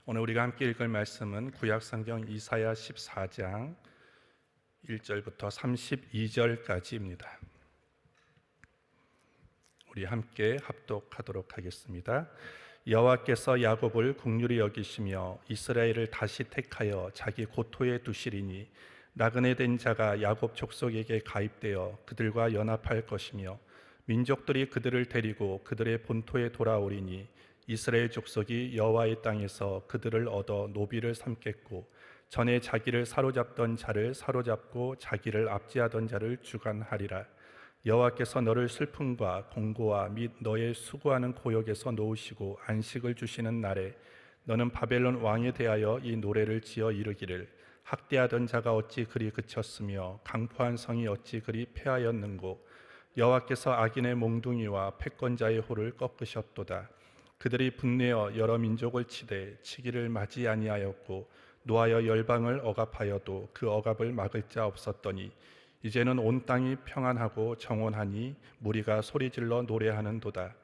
오늘 우리가 함께 읽을 말씀은 구약성경 이사야 14장 1절부터 32절까지입니다. 우리 함께 합독하도록 하겠습니다. 여호와께서 야곱을 긍휼히 여기시며 이스라엘을 다시 택하여 자기 고토에 두시리니 나그네 된 자가 야곱 족속에게 가입되어 그들과 연합할 것이며 민족들이 그들을 데리고 그들의 본토에 돌아오리니 이스라엘 족속이 여호와의 땅에서 그들을 얻어 노비를 삼겠고 전에 자기를 사로잡던 자를 사로잡고 자기를 압제하던 자를 주관하리라. 여호와께서 너를 슬픔과 공고와 및 너의 수고하는 고역에서 놓으시고 안식을 주시는 날에 너는 바벨론 왕에 대하여 이 노래를 지어 이르기를 학대하던 자가 어찌 그리 그쳤으며 강포한 성이 어찌 그리 패하였는고 여호와께서 악인의 몽둥이와 패권자의 호를 꺾으셨도다. 그들이 분내어 여러 민족을 치되 치기를 맞이 아니하였고 노하여 열방을 억압하여도 그 억압을 막을 자 없었더니 이제는 온 땅이 평안하고 정원하니 무리가 소리질러 노래하는도다.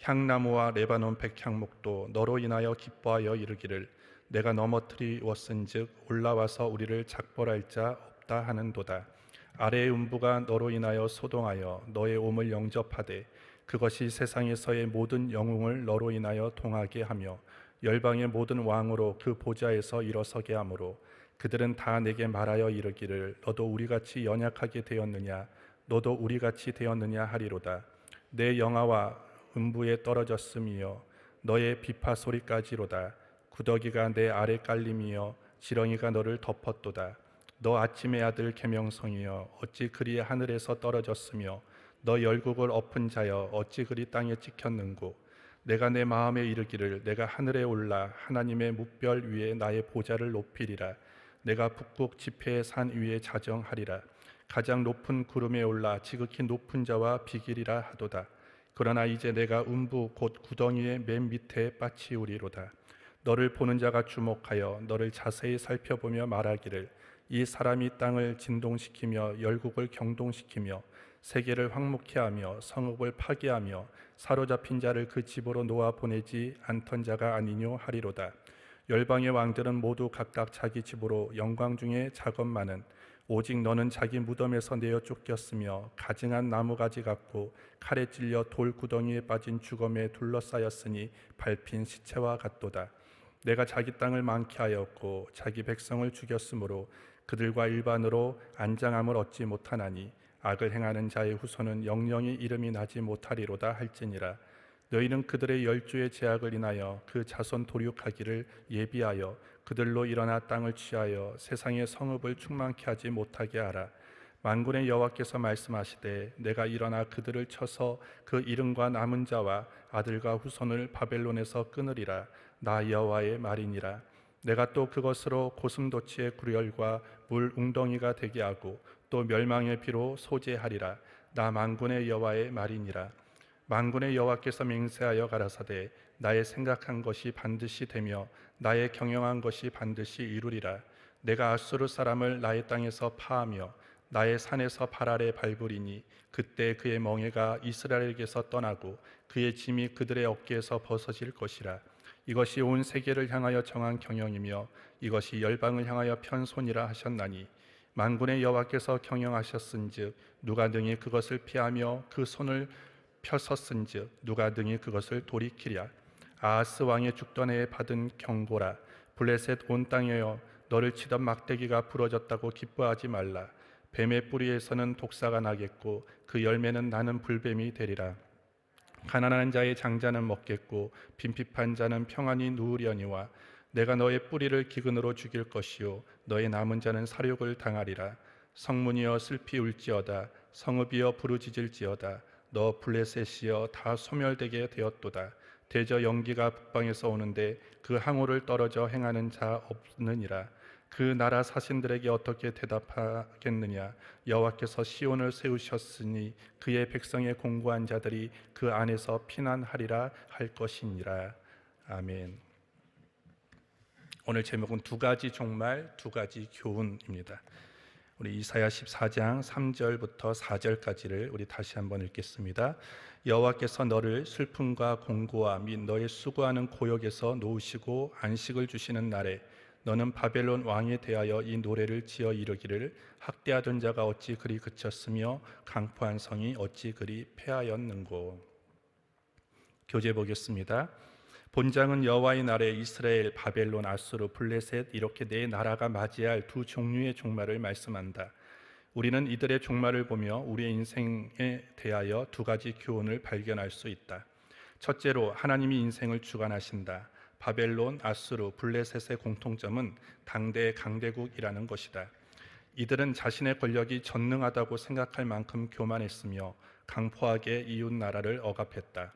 향나무와 레바논 백향목도 너로 인하여 기뻐하여 이르기를 내가 넘어뜨리웠은즉 올라와서 우리를 작벌할 자 없다 하는도다. 아래의 음부가 너로 인하여 소동하여 너의 옴을 영접하되 그것이 세상에서의 모든 영웅을 너로 인하여 동하게 하며 열방의 모든 왕으로 그 보좌에서 일어서게 하므로 그들은 다 내게 말하여 이르기를 너도 우리같이 연약하게 되었느냐 너도 우리같이 되었느냐 하리로다. 내 영화와 음부에 떨어졌음이여 너의 비파 소리까지로다. 구더기가 내 아래 깔림이여 지렁이가 너를 덮었도다. 너 아침의 아들 계명성이여 어찌 그리 하늘에서 떨어졌으며 너 열국을 엎은 자여 어찌 그리 땅에 찍혔는고 내가 내 마음에 이르기를 내가 하늘에 올라 하나님의 뭇별 위에 나의 보좌를 높이리라. 내가 북극 지폐의 산 위에 자정하리라. 가장 높은 구름에 올라 지극히 높은 자와 비기리라 하도다. 그러나 이제 내가 음부 곧 구덩이의 맨 밑에 빠치우리로다. 너를 보는 자가 주목하여 너를 자세히 살펴보며 말하기를 이 사람이 땅을 진동시키며 열국을 경동시키며 세계를 황무케 하며 성읍을 파괴하며 사로잡힌 자를 그 집으로 놓아 보내지 않던 자가 아니뇨 하리로다. 열방의 왕들은 모두 각각 자기 집으로 영광 중에 작업 많은 오직 너는 자기 무덤에서 내어 쫓겼으며 가증한 나무가지 같고 칼에 찔려 돌 구덩이에 빠진 주검에 둘러싸였으니 밟힌 시체와 같도다. 내가 자기 땅을 많게 하였고 자기 백성을 죽였으므로 그들과 일반으로 안장함을 얻지 못하나니 악을 행하는 자의 후손은 영영이 이름이 나지 못하리로다 할지니라. 너희는 그들의 열조의 제약을 인하여 그 자손 도륙하기를 예비하여 그들로 일어나 땅을 취하여 세상의 성읍을 충만케 하지 못하게 하라. 만군의 여호와께서 말씀하시되 내가 일어나 그들을 쳐서 그 이름과 남은 자와 아들과 후손을 바벨론에서 끊으리라. 나 여호와의 말이니라. 내가 또 그것으로 고슴도치의 구렬과 물 웅덩이가 되게 하고 또 멸망의 비로 소재하리라. 나 만군의 여호와의 말이니라. 만군의 여호와께서 맹세하여 가라사대 나의 생각한 것이 반드시 되며 나의 경영한 것이 반드시 이루리라. 내가 아수르 사람을 나의 땅에서 파하며 나의 산에서 발 아래 밟으리니 그때 그의 멍에가 이스라엘에게서 떠나고 그의 짐이 그들의 어깨에서 벗어질 것이라. 이것이 온 세계를 향하여 정한 경영이며 이것이 열방을 향하여 편손이라 하셨나니 만군의 여호와께서 경영하셨은즉 누가 능히 그것을 피하며 그 손을 펴섰은즉 누가 능히 그것을 돌이키랴. 아하스 왕의 죽던 해에 받은 경고라. 블레셋 온 땅에여 너를 치던 막대기가 부러졌다고 기뻐하지 말라. 뱀의 뿌리에서는 독사가 나겠고 그 열매는 나는 불뱀이 되리라. 가난한 자의 장자는 먹겠고 빈핍한 자는 평안히 누우려니와 내가 너의 뿌리를 기근으로 죽일 것이요 너의 남은 자는 사륙을 당하리라. 성문이여 슬피 울지어다. 성읍이여 부르짖을지어다. 너 블레셋이여 다 소멸되게 되었도다. 대저 연기가 북방에서 오는데 그 항우를 떨어져 행하는 자 없느니라. 그 나라 사신들에게 어떻게 대답하겠느냐. 여호와께서 시온을 세우셨으니 그의 백성의 공고한 자들이 그 안에서 피난하리라 할 것이니라. 아멘. 오늘 제목은 두 가지 종말, 두 가지 교훈입니다. 우리 이사야 14장 3절부터 4절까지를 우리 다시 한번 읽겠습니다. 여호와께서 너를 슬픔과 공고와 및 너의 수고하는 고역에서 놓으시고 안식을 주시는 날에 너는 바벨론 왕에 대하여 이 노래를 지어 이르기를 학대하던 자가 어찌 그리 그쳤으며 강포한 성이 어찌 그리 패하였는고. 교재 보겠습니다. 본장은 여호와의 날에 이스라엘, 바벨론, 아수르, 블레셋 이렇게 네 나라가 맞이할 두 종류의 종말을 말씀한다. 우리는 이들의 종말을 보며 우리의 인생에 대하여 두 가지 교훈을 발견할 수 있다. 첫째로 하나님이 인생을 주관하신다. 바벨론, 아수르, 블레셋의 공통점은 당대의 강대국이라는 것이다. 이들은 자신의 권력이 전능하다고 생각할 만큼 교만했으며 강포하게 이웃 나라를 억압했다.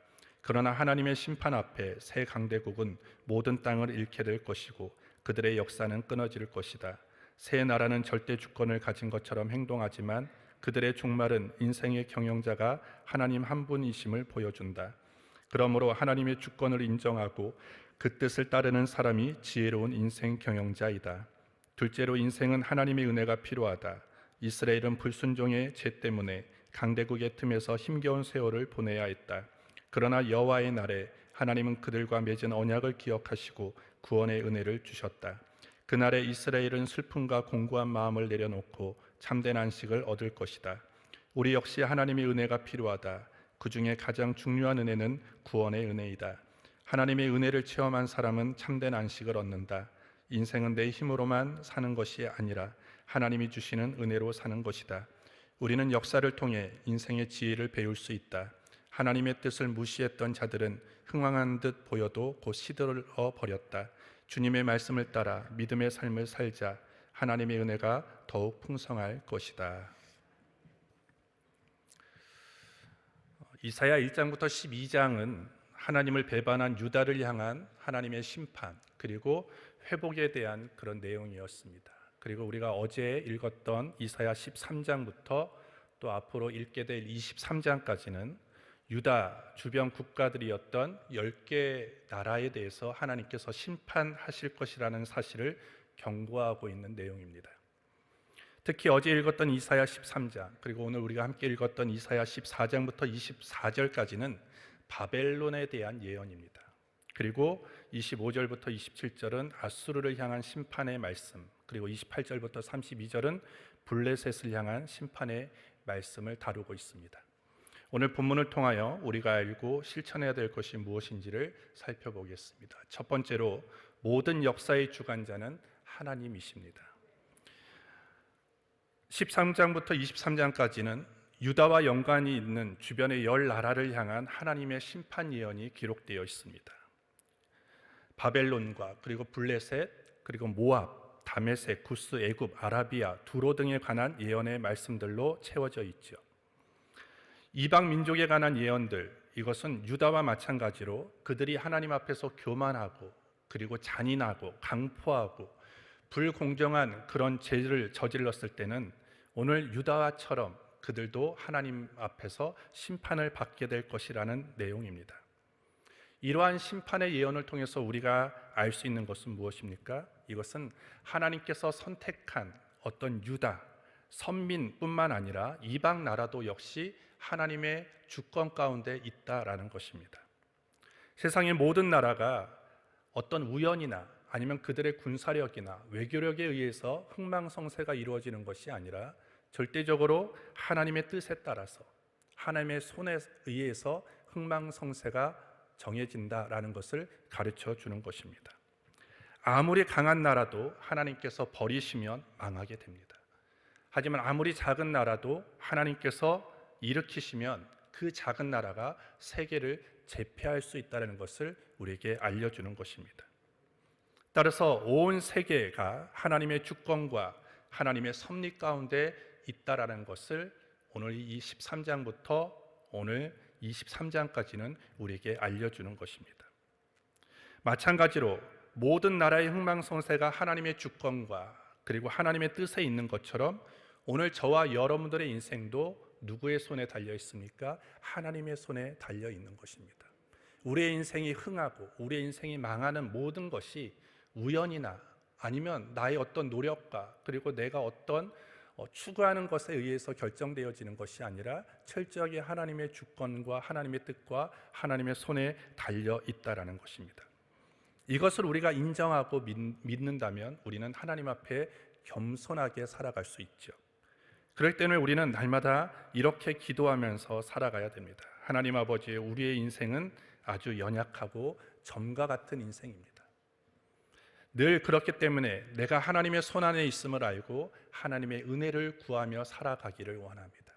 그러나 하나님의 심판 앞에 새 강대국은 모든 땅을 잃게 될 것이고 그들의 역사는 끊어질 것이다. 새 나라는 절대 주권을 가진 것처럼 행동하지만 그들의 종말은 인생의 경영자가 하나님 한 분이심을 보여준다. 그러므로 하나님의 주권을 인정하고 그 뜻을 따르는 사람이 지혜로운 인생 경영자이다. 둘째로 인생은 하나님의 은혜가 필요하다. 이스라엘은 불순종의 죄 때문에 강대국의 틈에서 힘겨운 세월을 보내야 했다. 그러나 여호와의 날에 하나님은 그들과 맺은 언약을 기억하시고 구원의 은혜를 주셨다. 그날에 이스라엘은 슬픔과 공고한 마음을 내려놓고 참된 안식을 얻을 것이다. 우리 역시 하나님의 은혜가 필요하다. 그 중에 가장 중요한 은혜는 구원의 은혜이다. 하나님의 은혜를 체험한 사람은 참된 안식을 얻는다. 인생은 내 힘으로만 사는 것이 아니라 하나님이 주시는 은혜로 사는 것이다. 우리는 역사를 통해 인생의 지혜를 배울 수 있다. 하나님의 뜻을 무시했던 자들은 흥황한 듯 보여도 곧 시들어 버렸다. 주님의 말씀을 따라 믿음의 삶을 살자. 하나님의 은혜가 더욱 풍성할 것이다. 이사야 1장부터 12장은 하나님을 배반한 유다를 향한 하나님의 심판 그리고 회복에 대한 그런 내용이었습니다. 그리고 우리가 어제 읽었던 이사야 13장부터 또 앞으로 읽게 될 23장까지는 유다 주변 국가들이었던 10개 나라에 대해서 하나님께서 심판하실 것이라는 사실을 경고하고 있는 내용입니다. 특히 어제 읽었던 이사야 13장 그리고 오늘 우리가 함께 읽었던 이사야 14장부터 24절까지는 바벨론에 대한 예언입니다. 그리고 25절부터 27절은 아수르를 향한 심판의 말씀, 그리고 28절부터 32절은 블레셋을 향한 심판의 말씀을 다루고 있습니다. 오늘 본문을 통하여 우리가 알고 실천해야 될 것이 무엇인지를 살펴보겠습니다. 첫 번째로 모든 역사의 주관자는 하나님이십니다. 13장부터 23장까지는 유다와 연관이 있는 주변의 10나라를 향한 하나님의 심판 예언이 기록되어 있습니다. 바벨론과 그리고 블레셋, 그리고 모압, 다메섹, 구스, 애굽, 아라비아, 두로 등에 관한 예언의 말씀들로 채워져 있죠. 이방 민족에 관한 예언들, 이것은 유다와 마찬가지로 그들이 하나님 앞에서 교만하고 그리고 잔인하고 강포하고 불공정한 그런 죄를 저질렀을 때는 오늘 유다와처럼 그들도 하나님 앞에서 심판을 받게 될 것이라는 내용입니다. 이러한 심판의 예언을 통해서 우리가 알 수 있는 것은 무엇입니까? 이것은 하나님께서 선택한 어떤 유다, 선민뿐만 아니라 이방 나라도 역시 하나님의 주권 가운데 있다라는 것입니다. 세상의 모든 나라가 어떤 우연이나 아니면 그들의 군사력이나 외교력에 의해서 흥망성쇠가 이루어지는 것이 아니라 절대적으로 하나님의 뜻에 따라서 하나님의 손에 의해서 흥망성쇠가 정해진다라는 것을 가르쳐 주는 것입니다. 아무리 강한 나라도 하나님께서 버리시면 망하게 됩니다. 하지만 아무리 작은 나라도 하나님께서 일으키시면 그 작은 나라가 세계를 제패할 수 있다는 것을 우리에게 알려주는 것입니다. 따라서 온 세계가 하나님의 주권과 하나님의 섭리 가운데 있다라는 것을 오늘 이 13장부터 오늘 23장까지는 우리에게 알려주는 것입니다. 마찬가지로 모든 나라의 흥망성쇠가 하나님의 주권과 그리고 하나님의 뜻에 있는 것처럼 오늘 저와 여러분들의 인생도 누구의 손에 달려 있습니까? 하나님의 손에 달려 있는 것입니다. 우리의 인생이 흥하고 우리의 인생이 망하는 모든 것이 우연이나 아니면 나의 어떤 노력과 그리고 내가 어떤 추구하는 것에 의해서 결정되어지는 것이 아니라 철저하게 하나님의 주권과 하나님의 뜻과 하나님의 손에 달려 있다라는 것입니다. 이것을 우리가 인정하고 믿는다면 우리는 하나님 앞에 겸손하게 살아갈 수 있죠. 그렇기 때문에 우리는 날마다 이렇게 기도하면서 살아가야 됩니다. 하나님 아버지, 우리의 인생은 아주 연약하고 점과 같은 인생입니다. 늘 그렇기 때문에 내가 하나님의 손 안에 있음을 알고 하나님의 은혜를 구하며 살아가기를 원합니다.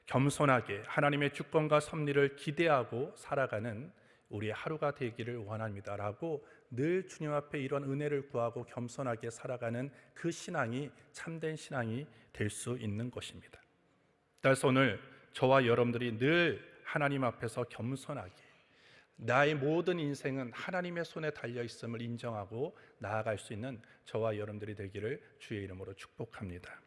겸손하게 하나님의 주권과 섭리를 기대하고 살아가는 우리의 하루가 되기를 원합니다라고 늘 주님 앞에 이런 은혜를 구하고 겸손하게 살아가는 그 신앙이 참된 신앙이 될 수 있는 것입니다. 따라서 오늘 저와 여러분들이 늘 하나님 앞에서 겸손하게 나의 모든 인생은 하나님의 손에 달려 있음을 인정하고 나아갈 수 있는 저와 여러분들이 되기를 주의 이름으로 축복합니다.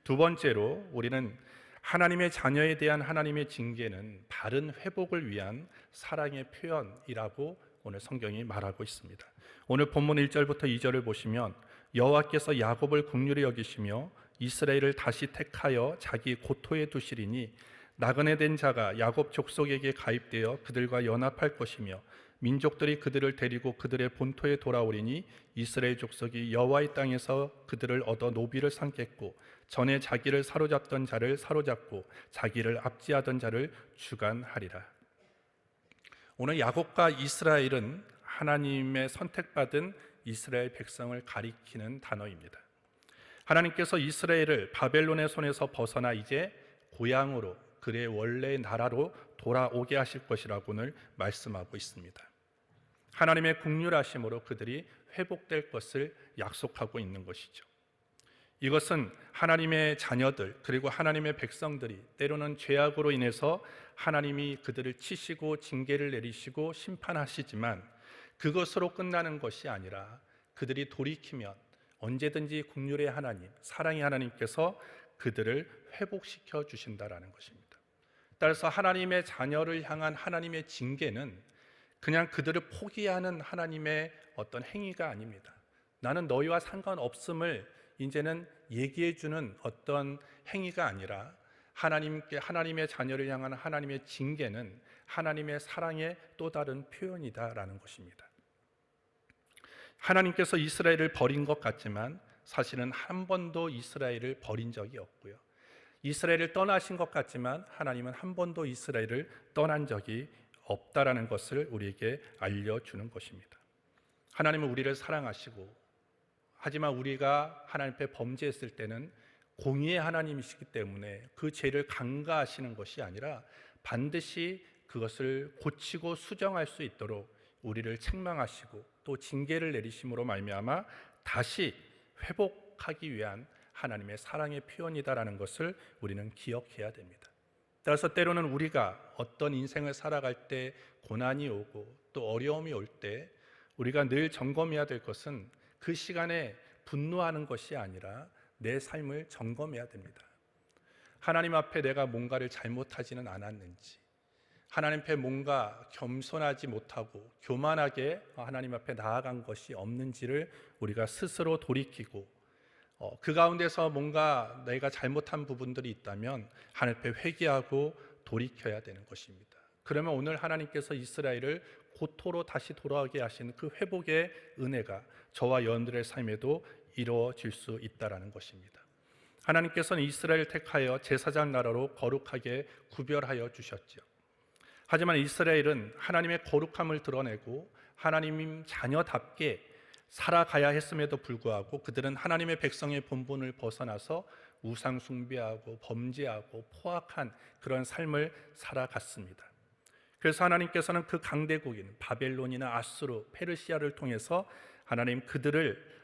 두 번째로 우리는 하나님의 자녀에 대한 하나님의 징계는 바른 회복을 위한 사랑의 표현이라고 오늘 성경이 말하고 있습니다. 오늘 본문 1절부터 2절을 보시면 여호와께서 야곱을 긍휼히 여기시며 이스라엘을 다시 택하여 자기 고토에 두시리니 나그네 된 자가 야곱 족속에게 가입되어 그들과 연합할 것이며 민족들이 그들을 데리고 그들의 본토에 돌아오리니 이스라엘 족속이 여호와의 땅에서 그들을 얻어 노비를 삼겠고 전에 자기를 사로잡던 자를 사로잡고 자기를 압제하던 자를 주관하리라. 오늘 야곱과 이스라엘은 하나님의 선택받은 이스라엘 백성을 가리키는 단어입니다. 하나님께서 이스라엘을 바벨론의 손에서 벗어나 이제 고향으로 그의 원래의 나라로 돌아오게 하실 것이라고 오늘 말씀하고 있습니다. 하나님의 긍휼하심으로 그들이 회복될 것을 약속하고 있는 것이죠. 이것은 하나님의 자녀들 그리고 하나님의 백성들이 때로는 죄악으로 인해서 하나님이 그들을 치시고 징계를 내리시고 심판하시지만 그것으로 끝나는 것이 아니라 그들이 돌이키면 언제든지 긍휼의 하나님, 사랑의 하나님께서 그들을 회복시켜 주신다라는 것입니다. 따라서 하나님의 자녀를 향한 하나님의 징계는 그냥 그들을 포기하는 하나님의 어떤 행위가 아닙니다. 나는 너희와 상관없음을 이제는 얘기해 주는 어떤 행위가 아니라 하나님의 자녀를 향한 하나님의 징계는 하나님의 사랑의 또 다른 표현이다라는 것입니다. 하나님께서 이스라엘을 버린 것 같지만 사실은 한 번도 이스라엘을 버린 적이 없고요. 이스라엘을 떠나신 것 같지만 하나님은 한 번도 이스라엘을 떠난 적이 없다라는 것을 우리에게 알려주는 것입니다. 하나님은 우리를 사랑하시고 하지만 우리가 하나님 앞에 범죄했을 때는 공의의 하나님이시기 때문에 그 죄를 간과하시는 것이 아니라 반드시 그것을 고치고 수정할 수 있도록 우리를 책망하시고 또 징계를 내리심으로 말미암아 다시 회복하기 위한 하나님의 사랑의 표현이다라는 것을 우리는 기억해야 됩니다. 따라서 때로는 우리가 어떤 인생을 살아갈 때 고난이 오고 또 어려움이 올 때 우리가 늘 점검해야 될 것은 그 시간에 분노하는 것이 아니라 내 삶을 점검해야 됩니다. 하나님 앞에 내가 뭔가를 잘못하지는 않았는지, 하나님 앞에 뭔가 겸손하지 못하고 교만하게 하나님 앞에 나아간 것이 없는지를 우리가 스스로 돌이키고 그 가운데서 뭔가 내가 잘못한 부분들이 있다면 하나님 앞에 회개하고 돌이켜야 되는 것입니다. 그러면 오늘 하나님께서 이스라엘을 고토로 다시 돌아오게 하신 그 회복의 은혜가 저와 여러분들의 삶에도 이루어질 수 있다는 것입니다. 하나님께서는 이스라엘을 택하여 제사장 나라로 거룩하게 구별하여 주셨죠. 하지만 이스라엘은 하나님의 거룩함을 드러내고 하나님 자녀답게 살아가야 했음에도 불구하고 그들은 하나님의 백성의 본분을 벗어나서 우상 숭배하고 범죄하고 포악한 그런 삶을 살아갔습니다. 그래서 하나님께서는 그 강대국인 바벨론이나 아수르, 페르시아를 통해서 하나님 그들을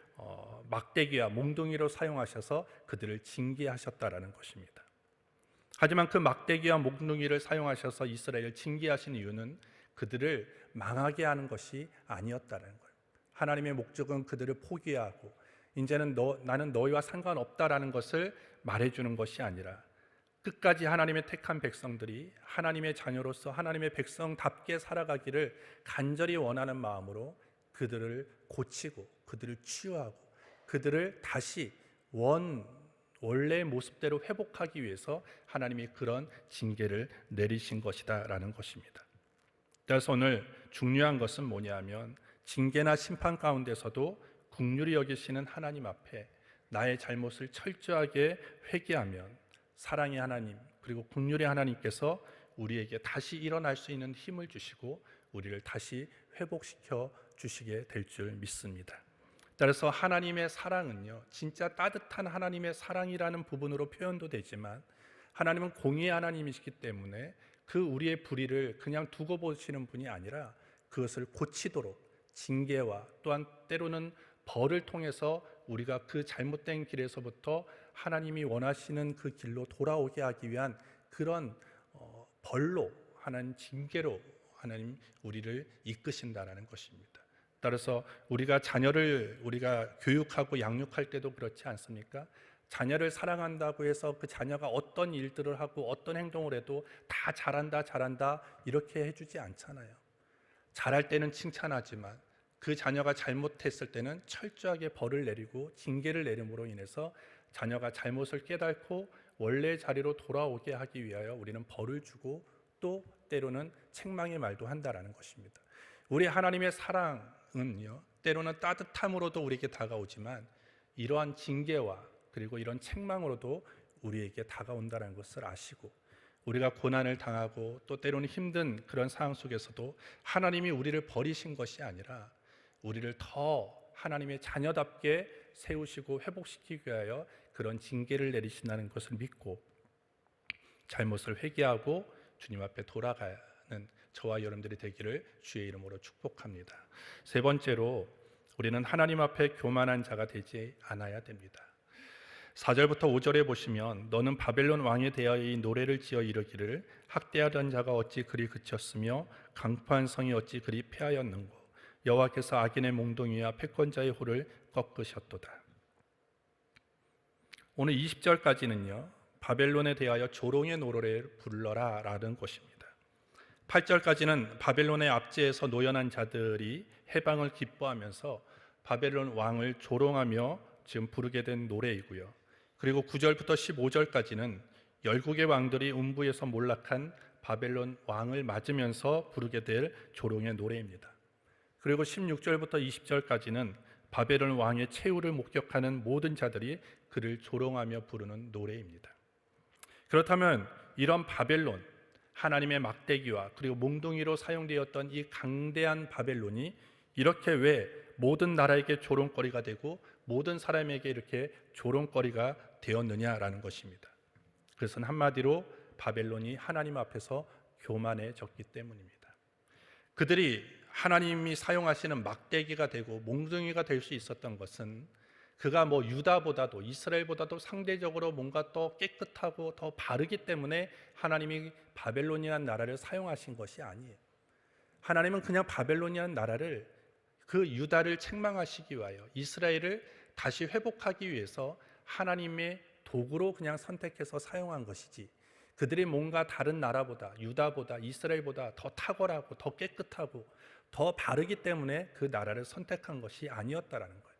막대기와 몽둥이로 사용하셔서 그들을 징계하셨다라는 것입니다. 하지만 그 막대기와 몽둥이를 사용하셔서 이스라엘을 징계하신 이유는 그들을 망하게 하는 것이 아니었다는 거예요. 하나님의 목적은 그들을 포기하고 이제는 나는 너희와 상관없다라는 것을 말해주는 것이 아니라 끝까지 하나님의 택한 백성들이 하나님의 자녀로서 하나님의 백성답게 살아가기를 간절히 원하는 마음으로 그들을 고치고 그들을 치유하고 그들을 다시 원래의 모습대로 회복하기 위해서 하나님이 그런 징계를 내리신 것이다라는 것입니다. 그래서 오늘 중요한 것은 뭐냐면 징계나 심판 가운데서도 긍휼히 여기시는 하나님 앞에 나의 잘못을 철저하게 회개하면 사랑의 하나님 그리고 긍휼의 하나님께서 우리에게 다시 일어날 수 있는 힘을 주시고 우리를 다시 회복시켜 주시게 될 줄 믿습니다. 따라서 하나님의 사랑은요, 진짜 따뜻한 하나님의 사랑이라는 부분으로 표현도 되지만 하나님은 공의의 하나님이시기 때문에 그 우리의 불의를 그냥 두고 보시는 분이 아니라 그것을 고치도록 징계와 또한 때로는 벌을 통해서 우리가 그 잘못된 길에서부터 하나님이 원하시는 그 길로 돌아오게 하기 위한 그런 벌로 하나님 징계로 하나님 우리를 이끄신다라는 것입니다. 따라서 우리가 자녀를 우리가 교육하고 양육할 때도 그렇지 않습니까? 자녀를 사랑한다고 해서 그 자녀가 어떤 일들을 하고 어떤 행동을 해도 다 잘한다 이렇게 해주지 않잖아요. 잘할 때는 칭찬하지만 그 자녀가 잘못했을 때는 철저하게 벌을 내리고 징계를 내림으로 인해서 자녀가 잘못을 깨닫고 원래 자리로 돌아오게 하기 위하여 우리는 벌을 주고 또 때로는 책망의 말도 한다라는 것입니다. 우리 하나님의 사랑은요, 때로는 따뜻함으로도 우리에게 다가오지만 이러한 징계와 그리고 이런 책망으로도 우리에게 다가온다는 것을 아시고 우리가 고난을 당하고 또 때로는 힘든 그런 상황 속에서도 하나님이 우리를 버리신 것이 아니라 우리를 더 하나님의 자녀답게 세우시고 회복시키기 위하여 그런 징계를 내리신다는 것을 믿고 잘못을 회개하고 주님 앞에 돌아가는 저와 여러분들이 되기를 주의 이름으로 축복합니다. 세 번째로 우리는 하나님 앞에 교만한 자가 되지 않아야 됩니다. 4절부터 5절에 보시면 너는 바벨론 왕에 대하여 이 노래를 지어 이르기를 학대하던 자가 어찌 그리 그쳤으며 강포한 성이 어찌 그리 패하였는고 여호와께서 악인의 몽둥이와 패권자의 호를 꺾으셨도다. 오늘 20절까지는요 바벨론에 대하여 조롱의 노래를 불러라 라는 것입니다. 8절까지는 바벨론의 압제에서 노연한 자들이 해방을 기뻐하면서 바벨론 왕을 조롱하며 지금 부르게 된 노래이고요. 그리고 9절부터 15절까지는 열국의 왕들이 음부에서 몰락한 바벨론 왕을 맞으면서 부르게 될 조롱의 노래입니다. 그리고 16절부터 20절까지는 바벨론 왕의 최후를 목격하는 모든 자들이 그를 조롱하며 부르는 노래입니다. 그렇다면 이런 바벨론, 하나님의 막대기와 그리고 몽둥이로 사용되었던 이 강대한 바벨론이 이렇게 왜 모든 나라에게 조롱거리가 되고 모든 사람에게 이렇게 조롱거리가 되었느냐라는 것입니다. 그것은 한마디로 바벨론이 하나님 앞에서 교만해졌기 때문입니다. 그들이 하나님이 사용하시는 막대기가 되고 몽둥이가 될 수 있었던 것은 그가 유다보다도 이스라엘보다도 상대적으로 뭔가 더 깨끗하고 더 바르기 때문에 하나님이 바벨론이라는 나라를 사용하신 것이 아니에요. 하나님은 그냥 바벨론이라는 나라를 그 유다를 책망하시기 위하여 이스라엘을 다시 회복하기 위해서 하나님의 도구로 그냥 선택해서 사용한 것이지 그들이 뭔가 다른 나라보다 유다보다 이스라엘보다 더 탁월하고 더 깨끗하고 더 바르기 때문에 그 나라를 선택한 것이 아니었다라는 거예요.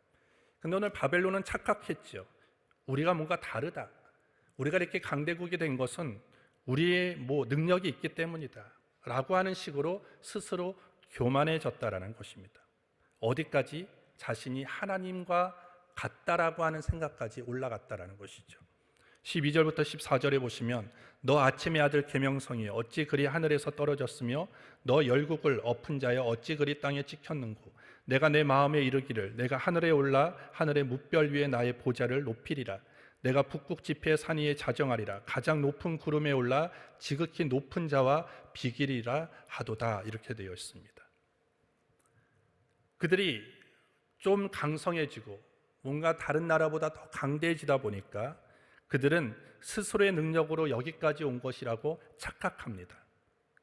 근데 오늘 바벨론은 착각했죠. 우리가 뭔가 다르다. 우리가 이렇게 강대국이 된 것은 우리의 능력이 있기 때문이다 라고 하는 식으로 스스로 교만해졌다라는 것입니다. 어디까지? 자신이 하나님과 같다라고 하는 생각까지 올라갔다라는 것이죠. 12절부터 14절에 보시면 너 아침의 아들 계명성이 어찌 그리 하늘에서 떨어졌으며 너 열국을 엎은 자여 어찌 그리 땅에 찍혔는고 내가 내 마음에 이르기를 내가 하늘에 올라 하늘의 뭇별 위에 나의 보좌를 높이리라 내가 북극 지폐 산 위에 자정하리라 가장 높은 구름에 올라 지극히 높은 자와 비기리라 하도다 이렇게 되어 있습니다. 그들이 좀 강성해지고 뭔가 다른 나라보다 더 강대해지다 보니까 그들은 스스로의 능력으로 여기까지 온 것이라고 착각합니다.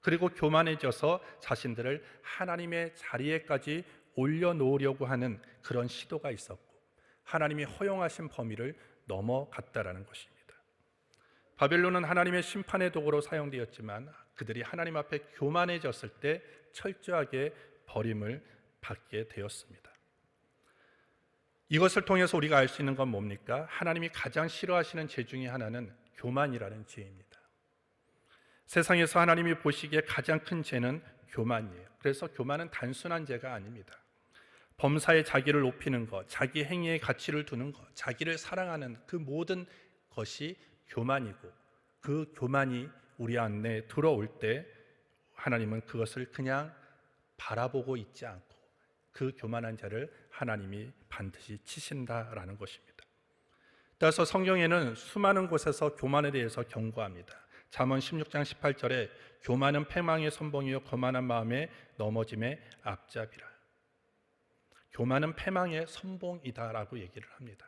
그리고 교만해져서 자신들을 하나님의 자리에까지 올려놓으려고 하는 그런 시도가 있었고 하나님이 허용하신 범위를 넘어갔다라는 것입니다. 바벨론은 하나님의 심판의 도구로 사용되었지만 그들이 하나님 앞에 교만해졌을 때 철저하게 버림을 받게 되었습니다. 이것을 통해서 우리가 알 수 있는 건 뭡니까? 하나님이 가장 싫어하시는 죄 중에 하나는 교만이라는 죄입니다. 세상에서 하나님이 보시기에 가장 큰 죄는 교만이에요. 그래서 교만은 단순한 죄가 아닙니다. 범사에 자기를 높이는 것, 자기 행위에 가치를 두는 것, 자기를 사랑하는 그 모든 것이 교만이고, 그 교만이 우리 안에 들어올 때 하나님은 그것을 그냥 바라보고 있지 않고 그 교만한 자를 하나님이 반드시 치신다라는 것입니다. 따라서 성경에는 수많은 곳에서 교만에 대해서 경고합니다. 잠언 16장 18절에 교만은 패망의 선봉이요 거만한 마음에 넘어짐의 앞잡이라. 교만은 패망의 선봉이다라고 얘기를 합니다.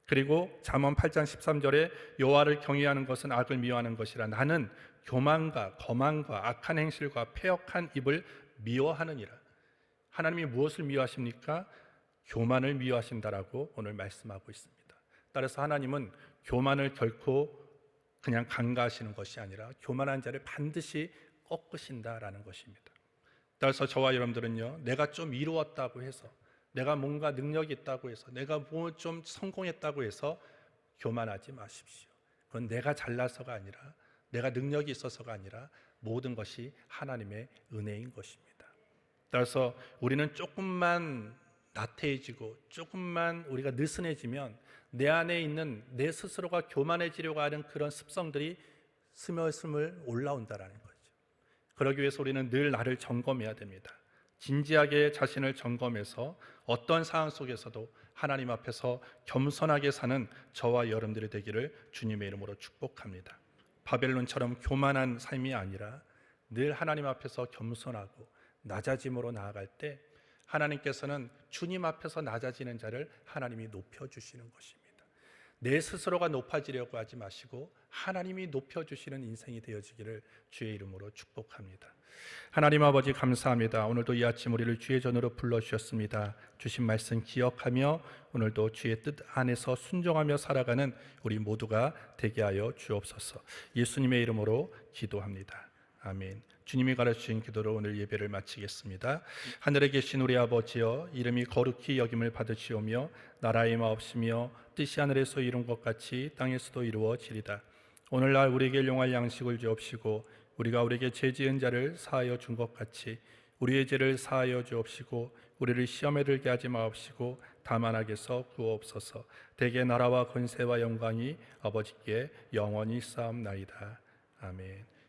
그리고 잠언 8장 13절에 여호와를 경외하는 것은 악을 미워하는 것이라. 나는 교만과 거만과 악한 행실과 패역한 입을 미워하느니라. 하나님이 무엇을 미워하십니까? 교만을 미워하신다라고 오늘 말씀하고 있습니다. 따라서 하나님은 교만을 결코 그냥 간과하시는 것이 아니라 교만한 자를 반드시 꺾으신다라는 것입니다. 따라서 저와 여러분들은요, 내가 좀 이루었다고 해서, 내가 뭔가 능력이 있다고 해서, 내가 뭐 좀 성공했다고 해서 교만하지 마십시오. 그건 내가 잘나서가 아니라, 내가 능력이 있어서가 아니라 모든 것이 하나님의 은혜인 것입니다. 따라서 우리는 조금만 나태해지고 조금만 우리가 느슨해지면 내 안에 있는 내 스스로가 교만해지려고 하는 그런 습성들이 스멀스멀 올라온다라는 거죠. 그러기 위해서 우리는 늘 나를 점검해야 됩니다. 진지하게 자신을 점검해서 어떤 상황 속에서도 하나님 앞에서 겸손하게 사는 저와 여러분들이 되기를 주님의 이름으로 축복합니다. 바벨론처럼 교만한 삶이 아니라 늘 하나님 앞에서 겸손하고 낮아짐으로 나아갈 때 하나님께서는 주님 앞에서 낮아지는 자를 하나님이 높여주시는 것입니다. 내 스스로가 높아지려고 하지 마시고 하나님이 높여주시는 인생이 되어지기를 주의 이름으로 축복합니다. 하나님 아버지 감사합니다. 오늘도 이 아침 우리를 주의 전으로 불러주셨습니다. 주신 말씀 기억하며 오늘도 주의 뜻 안에서 순종하며 살아가는 우리 모두가 되게 하여 주옵소서. 예수님의 이름으로 기도합니다. 아멘. 주님이 가르치신 기도로 오늘 예배를 마치겠습니다. 하늘에 계신 우리 아버지여, 이름이 거룩히 여김을 받으시오며 나라의 마옵시며 뜻이 하늘에서 이룬 것 같이 땅에서도 이루어지리다. 오늘날 우리에게 일용할 양식을 주옵시고 우리가 우리에게 죄 지은 자를 사하여 준 것 같이 우리의 죄를 사하여 주옵시고 우리를 시험에 들게 하지 마옵시고 다만 악에서 구하옵소서. 대개 나라와 권세와 영광이 아버지께 영원히 쌓옵나이다. 아멘.